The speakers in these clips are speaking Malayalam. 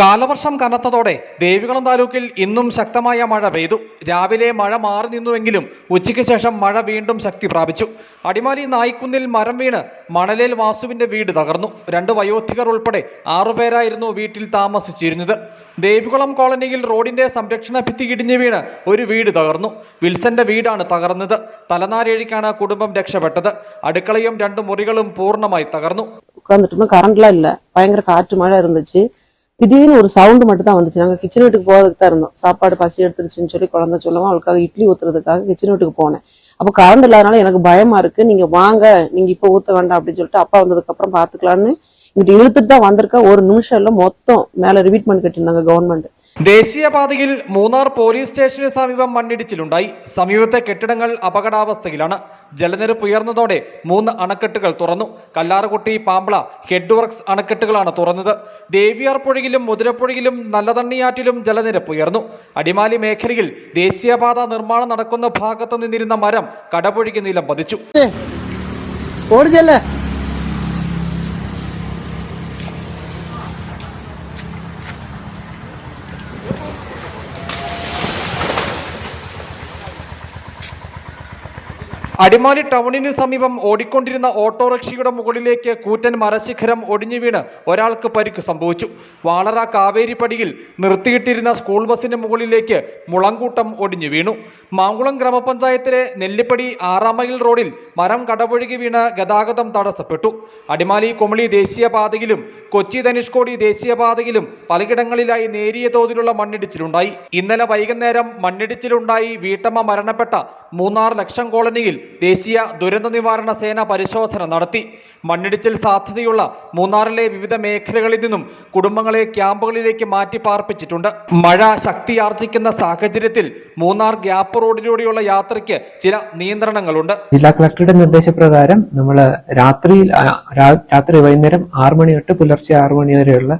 കാലവർഷം കനത്തതോടെ ദേവികുളം താലൂക്കിൽ ഇന്നും ശക്തമായ മഴ പെയ്തു. രാവിലെ മഴ മാറി നിന്നുവെങ്കിലും ഉച്ചയ്ക്ക് ശേഷം മഴ വീണ്ടും ശക്തി പ്രാപിച്ചു. അടിമാലി നായിക്കുന്നിൽ മരം വീണ് മണലേൽ വാസുവിന്റെ വീട് തകർന്നു. 2 വയോധികർ ഉൾപ്പെടെ 6 പേരായിരുന്നു വീട്ടിൽ താമസിച്ചിരുന്നത്. ദേവികുളം കോളനിയിൽ റോഡിന്റെ സംരക്ഷണ ഭിത്തി ഇടിഞ്ഞു വീണ് ഒരു വീട് തകർന്നു. വിൽസന്റെ വീടാണ് തകർന്നത്. തലനാരിഴയ്ക്കാണ് കുടുംബം രക്ഷപ്പെട്ടത്. അടുക്കളയും 2 മുറികളും പൂർണ്ണമായി തകർന്നു. കറണ്ടെല്ലാം ഇല്ല, ഭയങ്കര കാറ്റ് മഴ ഇരുந்துச்சு. திடீர்னு ஒரு சவுண்டு மட்டும் தான் வந்துச்சு. நாங்கள் கிச்சன் வீட்டுக்கு போகிறதுக்கு தான் இருந்தோம். சாப்பாடு பசி எடுத்துருச்சுன்னு சொல்லி குழந்தை சொல்லவும் அவளுக்காக இட்லி ஊத்துறதுக்காக கிச்சன் வீட்டுக்கு போனேன். அப்போ கரண்ட் இல்லாதனால எனக்கு பயமா இருக்கு, நீங்க வாங்க, நீங்க இப்போ ஊத்த வேண்டாம் அப்படின்னு சொல்லிட்டு அப்பா வந்ததுக்கு அப்புறம் பாத்துக்கலான்னு இங்கிட்ட இழுத்துட்டு தான் வந்திருக்கா. ஒரு நிமிஷம் இல்ல, மொத்தம் மேல ரிவீட்மெண்ட் கட்டிருந்தாங்க கவர்மெண்ட். ദേശീയപാതയിൽ മൂന്നാർ പോലീസ് സ്റ്റേഷന് സമീപം മണ്ണിടിച്ചിലുണ്ടായി. സമീപത്തെ കെട്ടിടങ്ങൾ അപകടാവസ്ഥയിലാണ്. ജലനിരപ്പ് ഉയർന്നതോടെ 3 അണക്കെട്ടുകൾ തുറന്നു. കല്ലാറുകുട്ടി, പാമ്പള, ഹെഡ് വർക്ക്സ് അണക്കെട്ടുകളാണ് തുറന്നത്. ദേവിയാർ പുഴയിലും മുതിരപ്പുഴയിലും നല്ലതണ്ണിയാറ്റിലും ജലനിരപ്പ് ഉയർന്നു. അടിമാലി മേഖലയിൽ ദേശീയപാത നിർമ്മാണം നടക്കുന്ന ഭാഗത്ത് നിന്നിരുന്ന മരം കടപുഴകി നിലം പതിച്ചു. അടിമാലി ടൗണിന് സമീപം ഓടിക്കൊണ്ടിരുന്ന ഓട്ടോറിക്ഷയുടെ മുകളിലേക്ക് കൂറ്റൻ മരശിഖരം ഒടിഞ്ഞു വീണ് ഒരാൾക്ക് പരിക്ക് സംഭവിച്ചു. വാളറ കാവേരിപ്പടിയിൽ നിർത്തിയിട്ടിരുന്ന സ്കൂൾ ബസിന് മുകളിലേക്ക് മുളങ്കൂട്ടം ഒടിഞ്ഞു വീണു. മാങ്കുളം ഗ്രാമപഞ്ചായത്തിലെ നെല്ലിപ്പടി 6 മൈൽ റോഡിൽ മരം കടപുഴകി വീണ് ഗതാഗതം തടസ്സപ്പെട്ടു. അടിമാലി കുമളി ദേശീയപാതയിലും കൊച്ചി ധനുഷ്കോടി ദേശീയപാതയിലും പലയിടങ്ങളിലായി നേരിയ തോതിലുള്ള മണ്ണിടിച്ചിലുണ്ടായി. ഇന്നലെ വൈകുന്നേരം മണ്ണിടിച്ചിലുണ്ടായി വീട്ടമ്മ മരണപ്പെട്ട മൂന്നാർ ലക്ഷം കോളനിയിൽ ദേശീയ ദുരന്ത നിവാരണ സേന പരിശോധന നടത്തി. മണ്ണിടിച്ചിൽ സാധ്യതയുള്ള മൂന്നാറിലെ വിവിധ മേഖലകളിൽ നിന്നും കുടുംബങ്ങളെ ക്യാമ്പുകളിലേക്ക് മാറ്റി പാർപ്പിച്ചിട്ടുണ്ട്. മഴ ശക്തിയാർജിക്കുന്ന സാഹചര്യത്തിൽ മൂന്നാർ ഗ്യാപ്പ് റോഡിലൂടെയുള്ള യാത്രയ്ക്ക് ചില നിയന്ത്രണങ്ങളുണ്ട്. ജില്ലാ കളക്ടറുടെ നിർദ്ദേശപ്രകാരം നമ്മൾ രാത്രി വൈകുന്നേരം 6 മണി തൊട്ട് പുലർച്ചെ 6 മണി വരെയുള്ള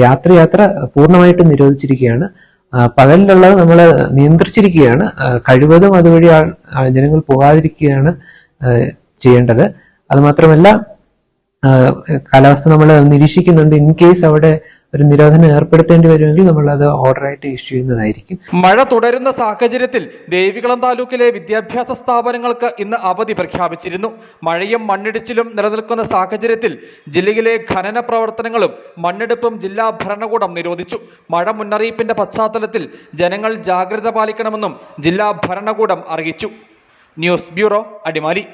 യാത്ര പൂർണ്ണമായിട്ടും നിരോധിച്ചിരിക്കുകയാണ്. പകലിലുള്ളത് നമ്മൾ നിയന്ത്രിച്ചിരിക്കുകയാണ്. കഴിവതും അതുവഴി ജനങ്ങൾ പോകാതിരിക്കുകയാണ് ചെയ്യേണ്ടത്. അത് മാത്രമല്ല, കാലാവസ്ഥ നമ്മൾ നിരീക്ഷിക്കുന്നുണ്ട്. ഇൻ കേസ് അവിടെ ഒരു നിരോധനം ഏർപ്പെടുത്തേണ്ടി വരുമെങ്കിൽ നമ്മൾ അത് ഓർഡറായിട്ട് ഇഷ്യൂ ചെയ്യുന്നതായിരിക്കും. മഴ തുടരുന്ന സാഹചര്യത്തിൽ ദേവികുളം താലൂക്കിലെ വിദ്യാഭ്യാസ സ്ഥാപനങ്ങൾക്ക് ഇന്ന് അവധി പ്രഖ്യാപിച്ചിരുന്നു. മഴയും മണ്ണിടിച്ചിലും നിലനിൽക്കുന്ന സാഹചര്യത്തിൽ ജില്ലയിലെ ഖനന പ്രവർത്തനങ്ങളും മണ്ണെടുപ്പും ജില്ലാ ഭരണകൂടം നിരോധിച്ചു. മഴ മുന്നറിയിപ്പിന്റെ പശ്ചാത്തലത്തിൽ ജനങ്ങൾ ജാഗ്രത പാലിക്കണമെന്നും ജില്ലാ ഭരണകൂടം അറിയിച്ചു. News bureau, Adimali.